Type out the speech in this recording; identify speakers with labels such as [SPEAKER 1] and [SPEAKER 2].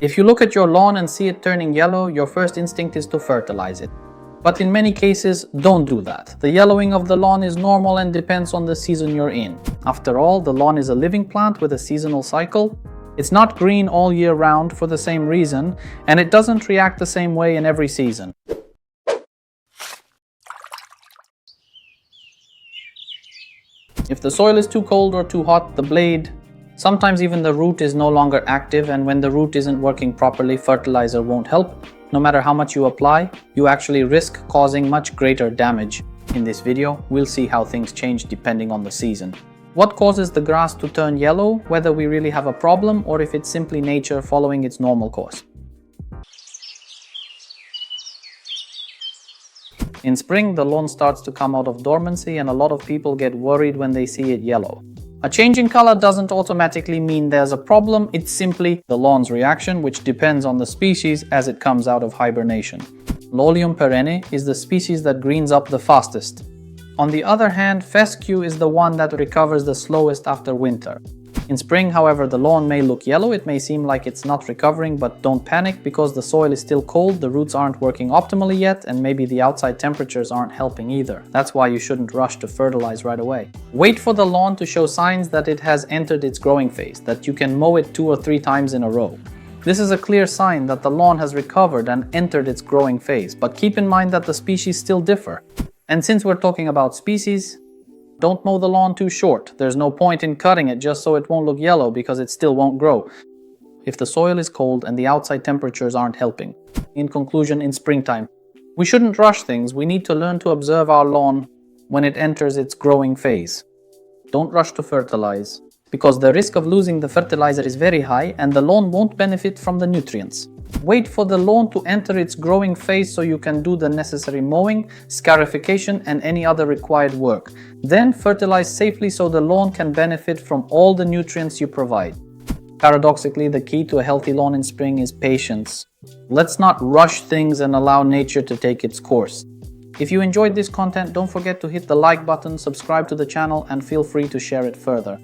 [SPEAKER 1] If you look at your lawn and see it turning yellow, your first instinct is to fertilize it. But in many cases, don't do that. The yellowing of the lawn is normal and depends on the season you're in. After all, the lawn is a living plant with a seasonal cycle. It's not green all year round for the same reason, and it doesn't react the same way in every season. If the soil is too cold or too hot, the blade, sometimes even the root is no longer active, and when the root isn't working properly, fertilizer won't help. No matter how much you apply, you actually risk causing much greater damage. In this video, we'll see how things change depending on the season. What causes the grass to turn yellow, whether we really have a problem or if it's simply nature following its normal course. In spring, the lawn starts to come out of dormancy and a lot of people get worried when they see it yellow. A change in color doesn't automatically mean there's a problem, it's simply the lawn's reaction, which depends on the species as it comes out of hibernation. Lolium perenne is the species that greens up the fastest. On the other hand, Fescue is the one that recovers the slowest after winter. In spring, however, the lawn may look yellow, it may seem like it's not recovering, but don't panic because the soil is still cold, the roots aren't working optimally yet, and maybe the outside temperatures aren't helping either. That's why you shouldn't rush to fertilize right away. Wait for the lawn to show signs that it has entered its growing phase, that you can mow it 2 or 3 times in a row. This is a clear sign that the lawn has recovered and entered its growing phase, but keep in mind that the species still differ. And since we're talking about species, don't mow the lawn too short. There's no point in cutting it just so it won't look yellow because it still won't grow if the soil is cold and the outside temperatures aren't helping. In conclusion, in springtime, we shouldn't rush things. We need to learn to observe our lawn when it enters its growing phase. Don't rush to fertilize because the risk of losing the fertilizer is very high and the lawn won't benefit from the nutrients. Wait for the lawn to enter its growing phase so you can do the necessary mowing, scarification, and any other required work. Then fertilize safely so the lawn can benefit from all the nutrients you provide. Paradoxically, the key to a healthy lawn in spring is patience. Let's not rush things and allow nature to take its course. If you enjoyed this content, don't forget to hit the like button, subscribe to the channel, and feel free to share it further.